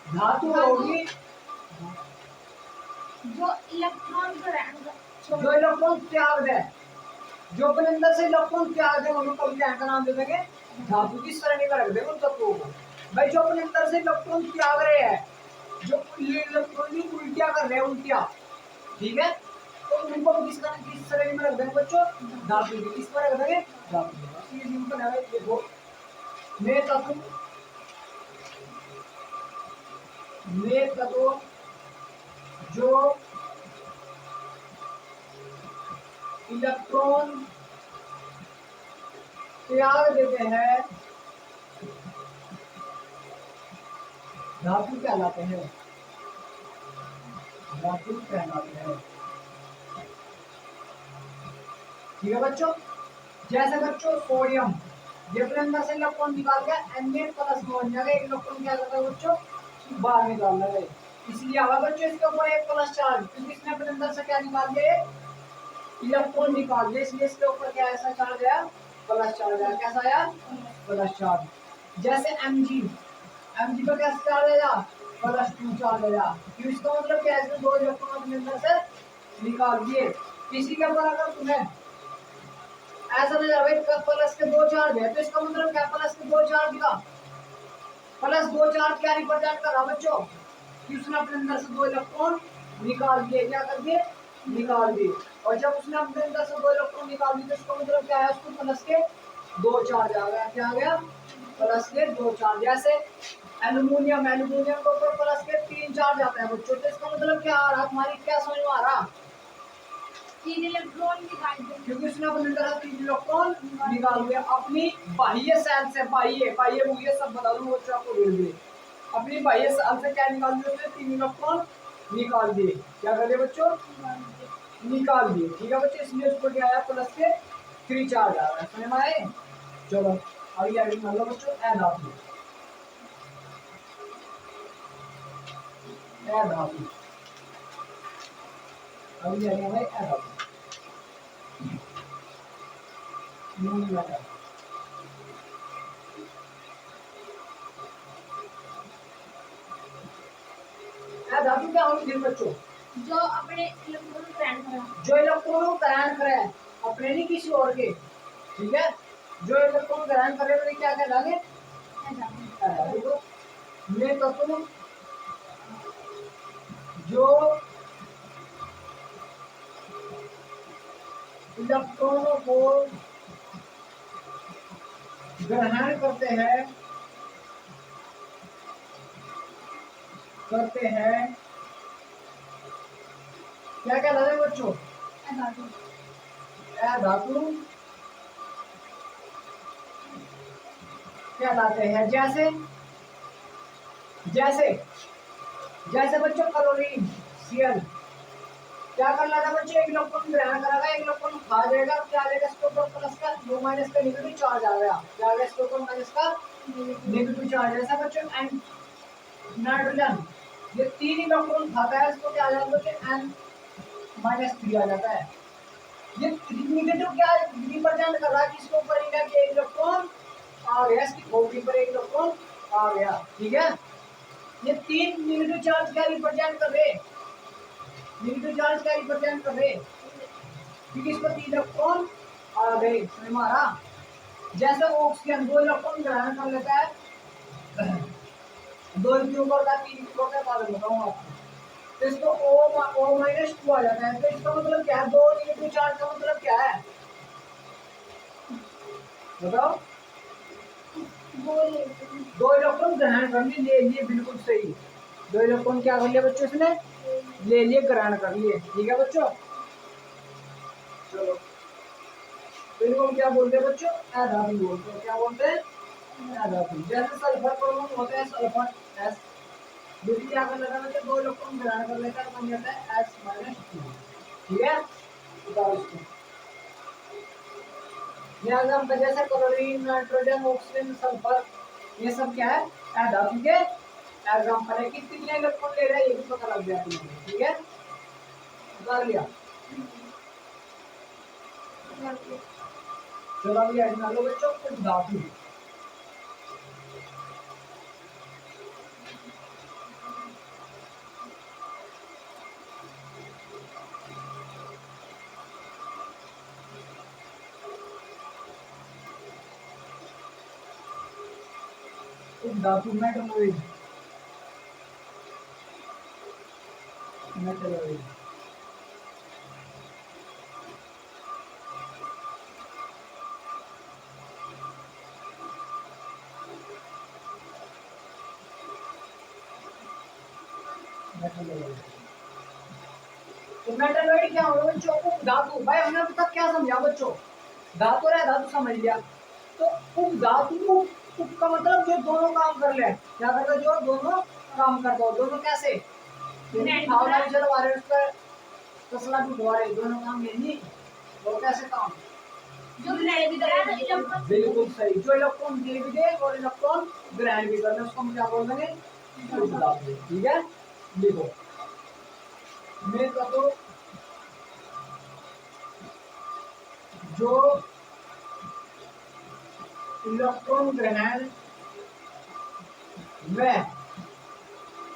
धातु होगी जो इलेक्ट्रॉन को जो इलेक्ट्रॉन त्याग दे, जो अपने अंदर से इलेक्ट्रॉन त्याग देंगे उनको कभी क्या नाम दे देंगे, धातु की सरणी में रख देंगे उन तत्वों को। भाई जो अपने अंदर से इलेक्ट्रॉन त्याग रहे हैं, जो इलेक्ट्रॉन की उल्टियां कर रहे हैं, उल्टियां, ठीक है, तो उनको किस श्रेणी में रख देंगे बच्चों, धातु की। किस पर रख देंगे, धातु की। ये सिंपल है, देखो में तत्व, में तत्व जो इलेक्ट्रॉन त्याग देते हैं धातु कहलाते हैं, धातु कहलाते हैं। ठीक है बच्चों, जैसे बच्चों सोडियम, ये अपने अंदर से इलेक्ट्रॉन निकाल के Na प्लस में बन जाएगा, एक इलेक्ट्रॉन क्या करता है बच्चों, बाहर निकाल देगा। इसलिए आवा बच्चों इसके ऊपर एक प्लस चार्ज, क्योंकि इसने अपने अंदर से क्या निकाल दिया, इलेक्ट्रॉन निकाल दिया, इसलिए इसके ऊपर क्या ऐसा चार्ज आया, प्लस चार्ज आया। कैसा आया, प्लस चार्ज। जैसे Mg, Mg पे कैसा चार्ज आया, +2 चार्ज आया। क्यों, इसका मतलब क्या है, इसमें 2 इलेक्ट्रॉन अपने अंदर से निकाल दिए। इसी के ऊपर अगर तुम्हें ऐसा नहीं भाई प्लस के 2 चार्ज है, तो इसका मतलब क्या, प्लस के 2 चार्ज का, प्लस 2 चार्ज क्या रिप्रेजेंट कर रहा बच्चों, कि उसने अपने अंदर से 2 इलेक्ट्रॉन निकाल दिए। क्या कर दिए, निकाल दिए। और जब उसने अपने अंदर से 2 इलेक्ट्रॉन निकाल दिए, तो इसका मतलब क्या है, उसको प्लस के 2 चार्ज आ गया। क्या आ गया, प्लस के 2 चार्ज। जैसे एल्यूमिनियम, एल्यूमिनियम के ऊपर प्लस के 3 चार्ज आता है बच्चों, तो इसका मतलब क्या आ रहा, हमारी क्या समझ में आ रहा, 3 इलेक्ट्रॉन निकाल दिए, क्योंकि उसने अपने अंदर 3 इलेक्ट्रॉन निकाल दिया अपनी बाह्य सेल से। बाह्य बाह्य मुझे सब बता दूं बच्चों आपको धीरे धीरे। अपनी बाह्य सेल से क्या निकाल दिया, उसने 3 इलेक्ट्रॉन निकाल दिए। क्या कर दिए बच्चों, निकाल दिए। ठीक है बच्चों, इसलिए उसको क्या आया, प्लस के 3 चार्ज आ रहा है। समझ में आए। चलो अभी आगे मान लो बच्चों, ए धातु, ए धातु, अभी आगे भाई ए धातु, मूल मेटल। ए धातु क्या होगी फिर बच्चों, जो अपने इलेक्ट्रॉन ग्रहण करा, जो इलेक्ट्रॉन को ग्रहण करे, अपने नहीं किसी और के। ठीक है, जो इलेक्ट्रॉन ग्रहण करे तो क्या कहलाएंगे, ये तत्व जो इलेक्ट्रॉनों को ग्रहण करते हैं, करते हैं, क्या कहलाते हैं बच्चों, धातु कहलाते हैं। जैसे जैसे जैसे बच्चों क्लोरीन, Cl, क्या कर रहा था बच्चों, एक इलेक्ट्रॉन ग्रहण करेगा, एक इलेक्ट्रॉन खा जाएगा, क्या आ जाएगा, इसके ऊपर प्लस का 2 माइनस का नेगेटिव चार्ज आ गया। क्या आ गया, इसके ऊपर माइनस का नेगेटिव चार्ज। ऐसा बच्चों नाइट्रोजन, ये 3 इलेक्ट्रॉन खाता है, इसको क्या आ जाता है, N-3 आ जाता है। ये नेगेटिव क्या रिप्रेजेंट कर रहा है, किसके ऊपर, इनका एक इलेक्ट्रॉन आ गया, इसकी खोपड़ी पर एक इलेक्ट्रॉन आ गया। ठीक है, ये 3 नेगेटिव चार्ज क्या रिप्रेजेंट कर रहे, नेगेटिव चार्ज क्या रिप्रेजेंट कर रहे, क्योंकि इस पर 3 इलेक्ट्रॉन आ गए। समझ में आ रहा। जैसे ऑक्सीजन 2 इलेक्ट्रॉन ग्रहण कर लेता है, 2 क्यों करता है, 3 क्यों करता है, बाद में बताऊंगा आपको। तो इसको O-2 आ जाता है। तो इसका मतलब क्या है, 2 नेगेटिव चार्ज का मतलब क्या है, बताओ। 2 इलेक्ट्रॉन ग्रहण कर लिए, ले लिए, बिल्कुल सही। 2 इलेक्ट्रॉन क्या कर लिया बच्चों, इसने ले लिए, ग्रहण कर लिए। ठीक है बच्चों, चलो तो इनको हम क्या बोलते हैं बच्चों, अधातु बोलते हैं। क्या बोलते हैं, अधातु। जैसे सल्फर परमाणु होते हैं, सल्फर S, जो कि क्या कर लेता है बच्चों, 2 इलेक्ट्रॉन ग्रहण कर लेता है, बन जाता है S-2। ठीक है, बताओ इसको। जैसे क्लोरीन, नाइट्रोजन, ऑक्सीजन, सल्फर, ये सब क्या है, अधातु के एग्जाम्पल है। कितने इलेक्ट्रॉन ले रहा है, ये भी पता लग जाती है। ठीक है, कर लिया। चलो अभी मान लो बच्चों, कुछ धातु, उपधातु मेटलोइड, मेटलोइड। मेटलोइड, तो मेटलोइड क्या होगा बच्चों? उपधातु। भाई हमने अभी तक क्या समझा बच्चों? धातु और धातु समझ लिया। तो उपधातु, उप का मतलब जो दोनों काम कर ले, क्या करता? जो दोनों काम करता हो। दोनों कैसे? भावना जल वारे पर तसला भी द्वारे दोनों काम नहीं, वो कैसे काम? जो ग्रहण भी करेगा इलेक्ट्रॉन, बिल्कुल सही। जो इलेक्ट्रॉन दे भी दे और इलेक्ट्रॉन ग्रहण भी करना, उसको हम क्या बोल देंगे? उपधातु। ठीक है, लिखो। मैं तो जो इलेक्ट्रॉन ग्रहण व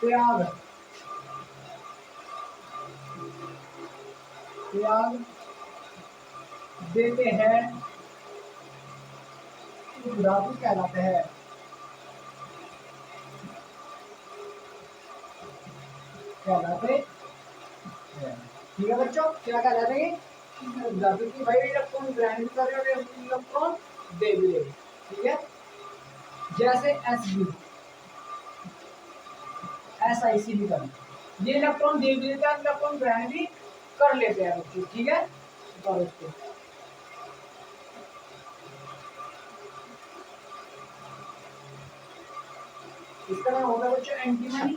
त्याग त्याग देते हैं, उपधातु कहलाते हैं। कहलाते हैं। ठीक है बच्चों, क्या कहलाते हैं? उपधातु की। भाई इलेक्ट्रॉन ग्रहण भी कर रहे हो, इलेक्ट्रॉन दे भी रहे हो। ठीक है, जैसे Sb, SiC भी करना, ये इलेक्ट्रॉन दे भी देते हैं, इलेक्ट्रॉन ग्रहण भी कर लेते हैं बच्चों। ठीक है, तो इसको इसका नाम होगा बच्चों एंटीमनी।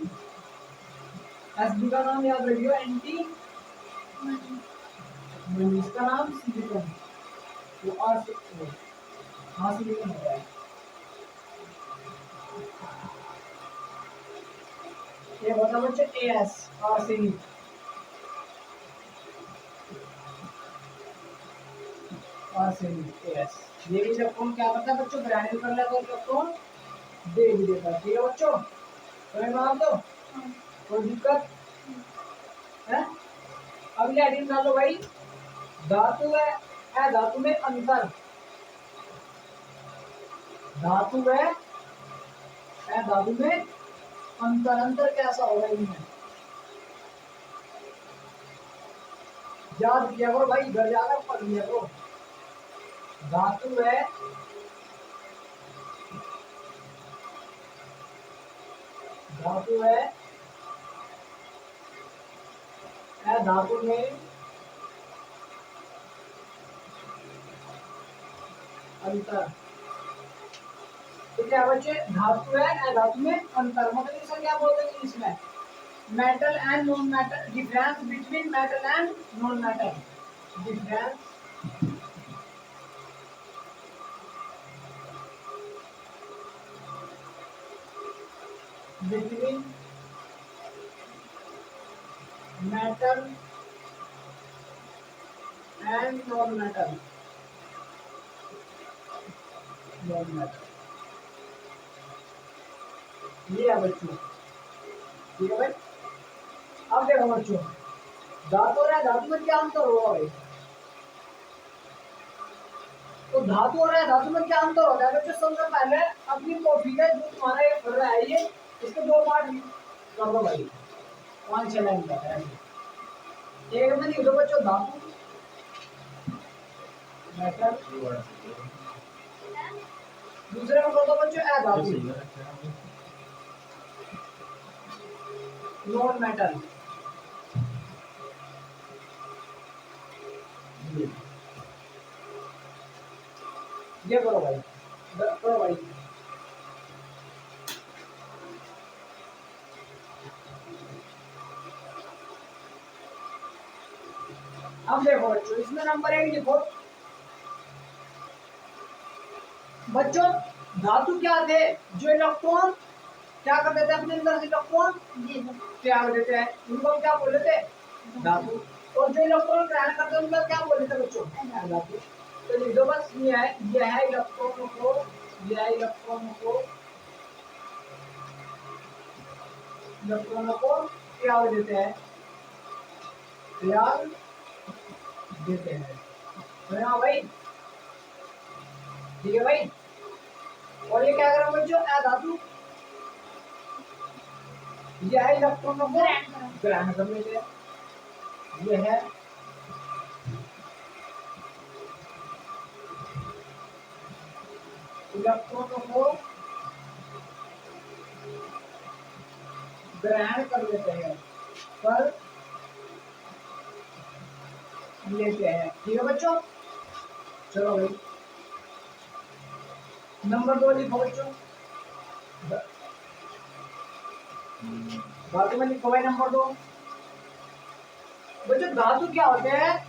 Sb का नाम याद रखियो, एंटी। इसका नाम सिलिकॉन, वो आर से हाँ सिलिकॉन होता है। ये होता बच्चों AS, आर्सेनिक। आर्सेनिक AS, ये भी इलेक्ट्रॉन क्या करता है बच्चों? ग्रहण भी कर लेता है, इलेक्ट्रॉन दे भी देता है। ठीक है बच्चों, समझ में आप तो कोई दिक्कत है? अगले हेडिंग डालो भाई, धातु है धातु में अंतर। धातु है धातु में अंतर। अंतर कैसा होगा इनमें? याद किया करो भाई, घर जाकर पढ़ लिया करो। धातु है धातु है धातु में अंतर। ठीक है बच्चे, धातु है धातु में अंतर, मतलब इसे क्या बोलते हैं इसमें? Metal and non metal, difference between metal and non metal. Difference between metal and non metal. Non metal ये है बच्चों। ठीक है भाई, अब देखो बच्चों, धातु और धातु में क्या अंतर होगा भाई? तो धातु और धातु में क्या अंतर होता है बच्चों? सबसे पहले अपनी कॉपी का जो तुम्हारा ये पढ़ रहा है, ये इसके दो पार्ट कर दो भाई, 5-6 लाइन का है। एक में लिख दो बच्चों धातु मेटल, दूसरे में कर दो बच्चों अधातु नॉन मेटल। ये करो भाई, करो भाई। अब देखो बच्चों, इसमें नंबर 1 लिखो बच्चों। धातु क्या थे? जो इलेक्ट्रॉन क्या कर देते हैं अपने अंदर से? इलेक्ट्रॉन त्याग देते हैं, उनको हम क्या बोल देते हैं? धातु। और जो इलेक्ट्रॉन ग्रहण करते हैं उनको क्या बोल देते हैं बच्चों? धातु। तो लिख दो बस, ये है इलेक्ट्रॉनों को, ये है इलेक्ट्रॉनों को त्याग देते हैं, त्याग देते हैं। तो हाँ भाई, ठीक है भाई। और ये क्या करें बच्चों? अधातु ये है इलेक्ट्रॉनों को ग्रहण करो। ग्रहण करने के, ये है इलेक्ट्रॉनों को ग्रहण कर लेते हैं, कर लेते हैं। ठीक है बच्चों, चलो भाई नंबर 2 लिखो बच्चों, धातु में लिखो भाई नंबर 2। बच्चों धातु क्या होते हैं,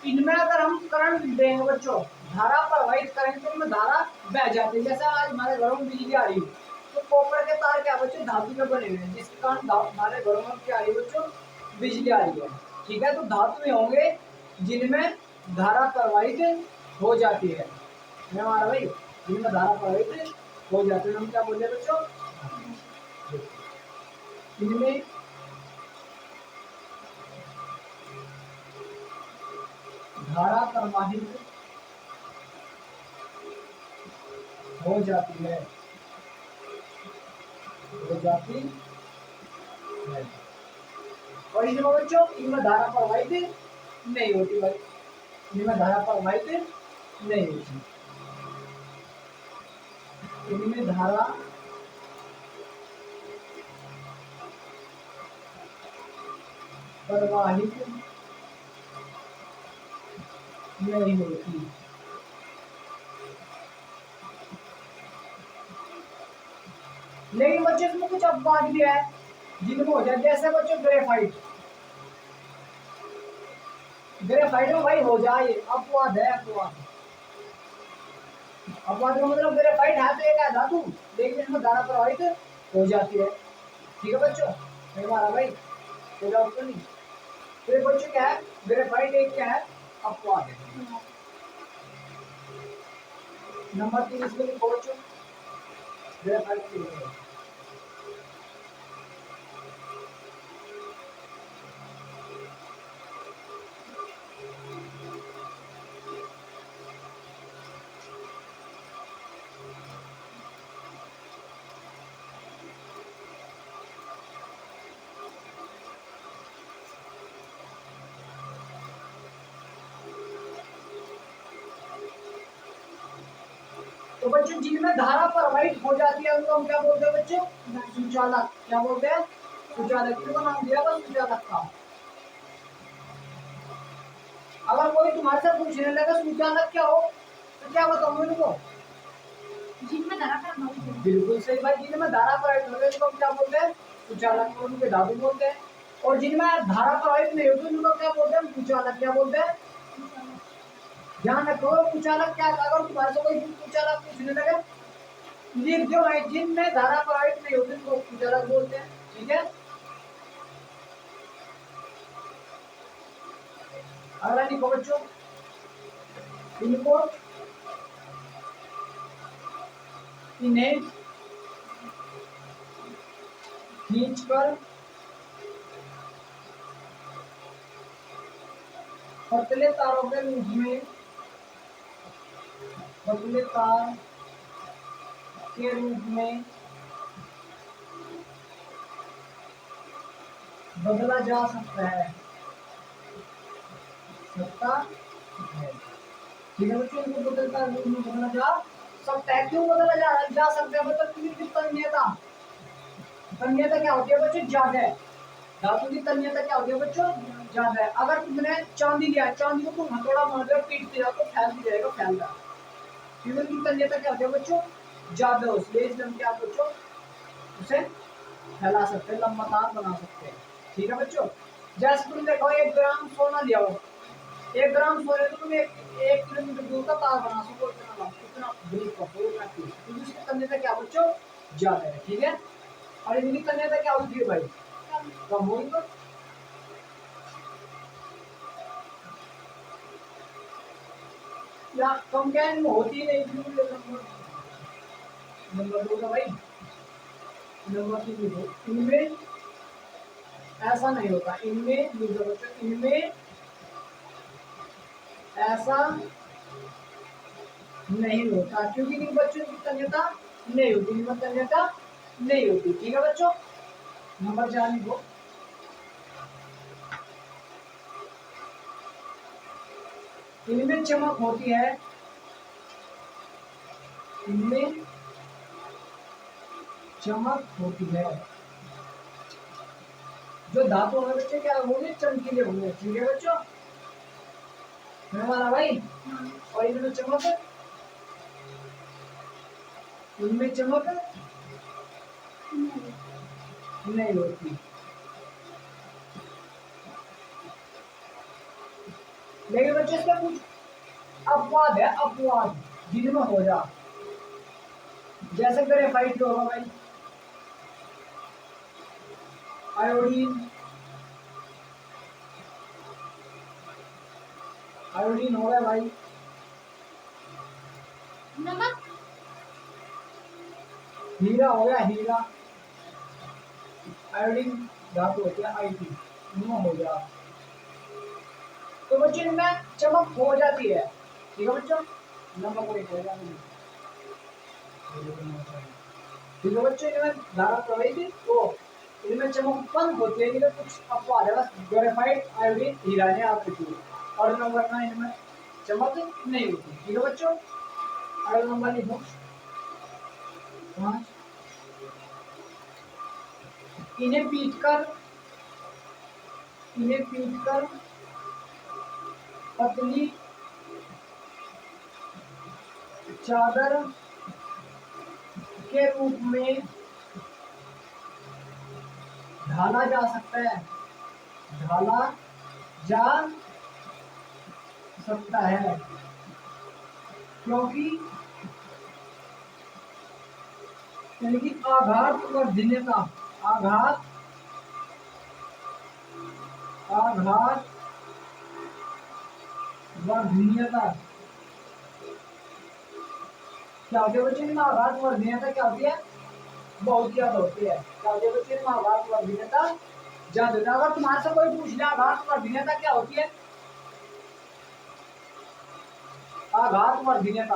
इनमें अगर हम करंट देंगे बच्चों, धारा प्रवाहित करेंगे तो इनमें धारा बह जाती है। जैसे आज हमारे घरों में बिजली आ रही है तो कॉपर के तार क्या बच्चों धातु के बने हुए हैं, जिसके कारण हमारे घरों में क्या आ रही है बच्चों, बिजली आ रही है। ठीक है, तो धातु में होंगे जिनमें धारा प्रवाहित हो जाती है, हमारा भाई जिनमें धारा प्रवाहित हो जाती है हम क्या बोलते हैं बच्चों, इनमें धारा प्रवाहित हो जाती है, हो जाती है। और इनमें बच्चों इनमें धारा प्रवाहित नहीं होती भाई, इनमें धारा प्रवाहित नहीं होती, इनमें धारा प्रवाहित नहीं होती। लेकिन बच्चों इसमें कुछ अपवाद भी है जिनमें हो जाए, जैसे बच्चों ग्रेफाइट, ग्रेफाइट में भाई हो जाए, अपवाद है, अपवाद। अपवाद का मतलब ग्रेफाइट है तो एक है धातु, लेकिन इसमें धारा प्रवाहित हो जाती है। ठीक है बच्चों, हमारा भाई कोई डाउट तो नहीं। तो ये बच्चों क्या है, ग्रेफाइट एक क्या है, अपवाद है। नंबर 3 इसमें लिखो बच्चों, ग्रेफाइट की लिखो। तो बच्चों जिनमें धारा प्रवाहित हो जाती है उनको हम क्या बोलते हैं बच्चों, सुचालक। क्या बोलते हैं, सुचालक। इनको नाम दिया हुआ सुचालक का। अगर कोई तुम्हारे से पूछने लगा सुचालक क्या हो तो क्या बताऊं इनको, जिनमें धारा प्रवाहित हो। बिल्कुल सही भाई, जिनमें धारा प्रवाहित हो उनको हम क्या बोलते हैं, सुचालक। उनके धातु बोलते हैं। और जिनमें धारा प्रवाहित नहीं होती उनको क्या बोलते हैं, सुचालक। क्या बोलते हैं, ध्यान रखो सुचालक क्या, अगर तुम्हारे से कोई सुचालक पूछने लगे लिख दो भाई, जिनमें धारा प्रवाहित नहीं होती उनको सुचालक बोलते हैं। ठीक है, अगला लिखो बच्चों, इनको इन्हें खींचकर पतले तारों के रूप में, पतले तार के रूप में बदला जा सकता है, सकता है। ठीक है बच्चों, इनको बदले तार रूप में बदला जा सकता है। क्यों बदला जा सकता है, मतलब क्योंकि तन्यता, तन्यता क्या होती है बच्चों, ज्यादा है। धातु की तन्यता क्या होती है बच्चों, ज्यादा है। अगर तुमने चांदी लिया, चांदी को तुम हथौड़ा मार दो पीटते जाओ तो फैलती जाएगा, फैलता। क्योंकि की तन्यता क्या होती है बच्चों, ज्यादा, इसलिए हम क्या बच्चों उसे फैला सकते हैं, लंबा तार बना सकते हैं। ठीक है बच्चों, जैसे तुम देखो 1 ग्राम सोना लिया हो, 1 ग्राम सोने तो तुम 1 किलोमीटर दूर का तार बना सको, इतना ब्रीफ का क्योंकि उसकी तन्यता क्या बच्चों, ज्यादा है। ठीक है, और इनकी तन्यता क्या होती है भाई, कम होगी। तो या कम क्या इनमें होती नहीं, नंबर 2 का भाई, नंबर 3 इनमें ऐसा नहीं होता, इनमें बच्चों, इनमें ऐसा नहीं होता क्योंकि इन बच्चों की तन्यता नहीं होती, इनमें तन्यता नहीं होती। ठीक है बच्चों, नंबर 4 लिखो। इनमें चमक होती है, इनमें चमक होती है। जो धातु होंगे बच्चे क्या होंगे, चमकीले होंगे। ठीक है बच्चों, हमारा भाई। हाँ। और इनमें चमक, इनमें चमक नहीं होती। लेकिन बच्चे इसका कुछ अपवाद है, अपवाद जिनमें हो जा, जैसे ग्रेफाइट होगा भाई, आयोडीन, आयोडीन हो गया भाई, नमक, हीरा हो गया, हीरा, आयोडीन धातु होती है, आईटी, इनमें हो जा। तो बच्चों इनमें चमक हो जाती है। ठीक है बच्चों, नमक नहीं हो जाती। ठीक है बच्चों, इनमें धारा प्रवाहित तो इनमें चमक उत्पन्न होती है, लेकिन कुछ अपवाद है, बस ग्रेफाइट, आयोडीन, हीरा ने आप लिखिए। और नंबर 9 इनमें चमक नहीं होती। ठीक है बच्चों, अगला नंबर लिखो 5। इन्हें पीटकर, इन्हें पीटकर पतली चादर के रूप में ढाला जा सकता है, ढाला जा सकता है, क्योंकि यानी आघात वर्धनीयता, आघात, आघात वर्धनीयता क्या होती है बच्चे, इनमें आघात वर्धनीयता क्या होती है, बहुत ज्यादा होती है। क्या होती है बच्चे, इनमें आघात वर्धनीयता ज्यादा होती है। अगर तुम्हारे से कोई पूछ ले आघात वर्धनीयता क्या होती है, आघात वर्धनीयता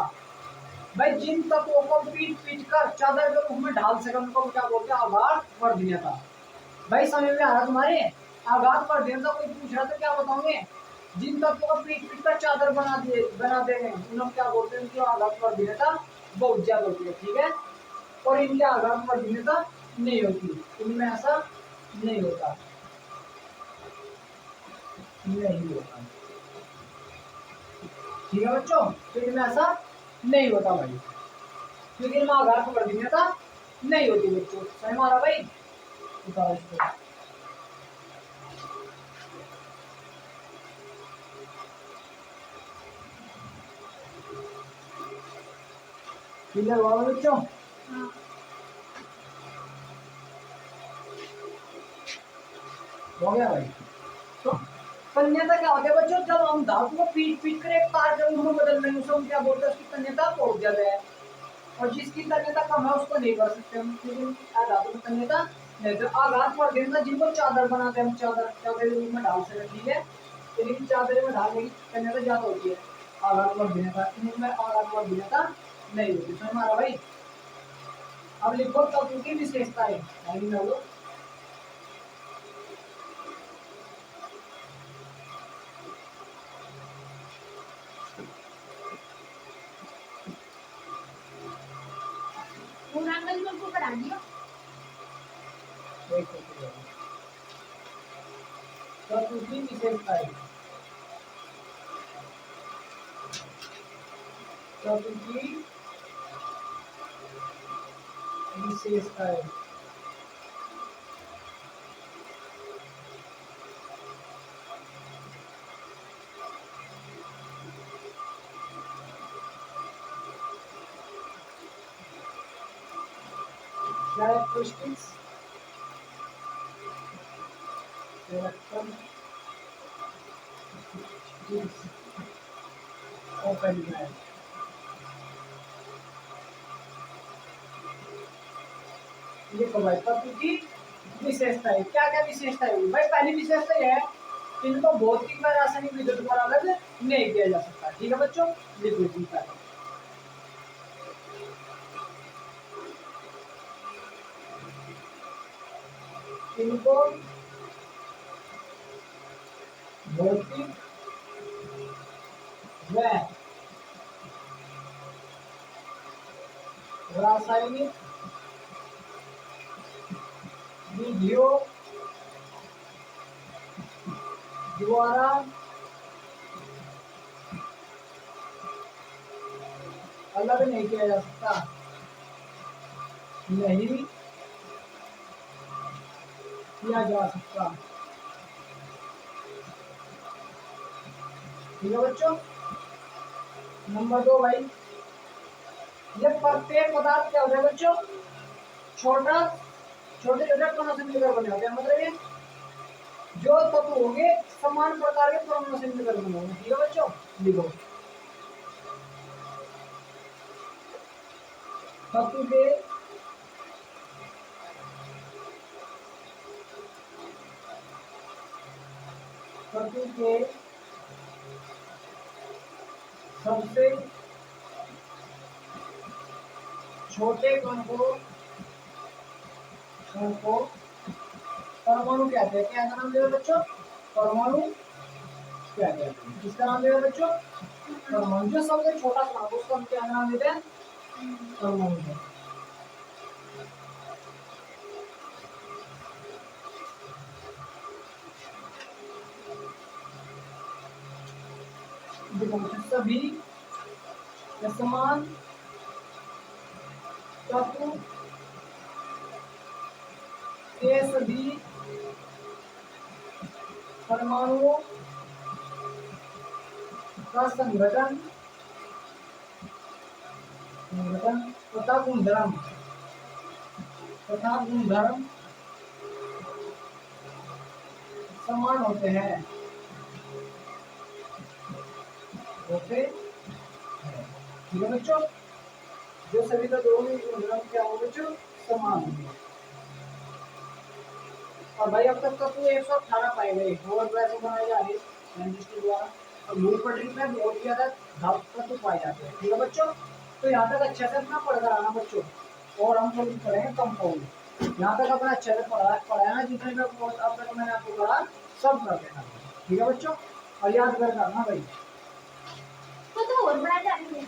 भाई जिन तत्वों को पीट पीट कर चादर के रूप में ढाल सके उनको क्या बोलते हैं, आघात वर्धनीयता। भाई समझ में आ रहा तुम्हारे, आघात वर्धनीयता कोई पूछ रहा तो क्या बताओगे, जिन तत्वों को पीट पीट कर चादर बना देंगे उन्हें क्या बोलते हैं, उनकी आघात वर्धनीयता बहुत ज्यादा होती है। ठीक है, और इनकी आघात वर्धनीयता नहीं होती, इनमें ऐसा नहीं होता, नहीं होता। ठीक है बच्चों, तो इनमें ऐसा नहीं होता भाई, क्योंकि इनमें आघात वर्धनीयता नहीं होती बच्चों। समझ में आ रहा भाई, बताओ इसको। क्लियर हुआ बच्चों, हाँ। हो गया भाई। तो तन्यता क्या होती है बच्चों, जब हम धातु को पीट पीट कर एक तार के रूप में बदल देंगे उसे हम क्या बोलते हैं, उसकी तन्यता बहुत ज्यादा है। और जिसकी तन्यता कम है उसको नहीं कर सकते हम, लेकिन धातु की तन्यता नहीं। तो आघात वर्धनीयता जिनको चादर बनाते हैं हम, चादर चादर के रूप में ढाल सकते, ठीक है, लेकिन चादर में ढालने की तन्यता ज्यादा होती है, आघात वर्धनीयता, इनमें आघात वर्धनीयता नहीं होती। समझ में आ रहा भाई। अब लिखो तत्व की विशेषताएं, पूर्णांकन में उनको करा दिया। तत्व की विशेषताएं, तत्व की विशेषताएं, characteristics, characteristics of element। देखो भाई तत्व की विशेषताएं, क्या क्या विशेषताएं हुई भाई, पहली विशेषता यह है इनको भौतिक व रासायनिक विद्युत द्वारा अलग नहीं किया जा सकता। ठीक है बच्चों, लिखो जी पहले। इनको भौतिक व रासायनिक विधियों द्वारा अलग नहीं किया जा सकता, नहीं किया जा सकता। ठीक है बच्चों। नंबर 2 भाई, ये प्रत्येक पदार्थ क्या होता है बच्चों, छोटा छोटे छोटे कणों से मिलकर बने होते हैं। मतलब ये जो तत्व होंगे समान प्रकार के परमाणु से मिलकर बने होंगे। ठीक है बच्चों, लिखो तत्व के सबसे छोटे कण को परमाणु कहते हैं। क्या नाम देगा बच्चों, परमाणु कहते हैं। किसका नाम देगा बच्चों, परमाणु। जो सबसे छोटा कण है उसका हम क्या नाम देते हैं, परमाणु। सभी समान तत्व के सभी परमाणुओं का संगठन तथा गुणधर्म समान होते हैं। ठीक है बच्चों, जो सभी का दोनों गुणधर्म क्या हो बच्चों, समान होंगे। और भाई अब तक तो 118 पाए गए और वैसे बनाए जा रहे साइंटिस्ट द्वारा। और मूल पटरी में बहुत ज्यादा धातु तत्व पाए जाते हैं। ठीक है बच्चों, तो यहाँ तक अच्छे से अपना पढ़कर आना बच्चों। और हम थोड़ी पढ़ेंगे कंपाउंड। यहाँ तक अपना अच्छे से पढ़ाया ना, जितने भी अब तक मैंने आपको पढ़ा सब कर देना। ठीक है बच्चों, और याद कर करना भाई। तो और बढ़ा जा रही है।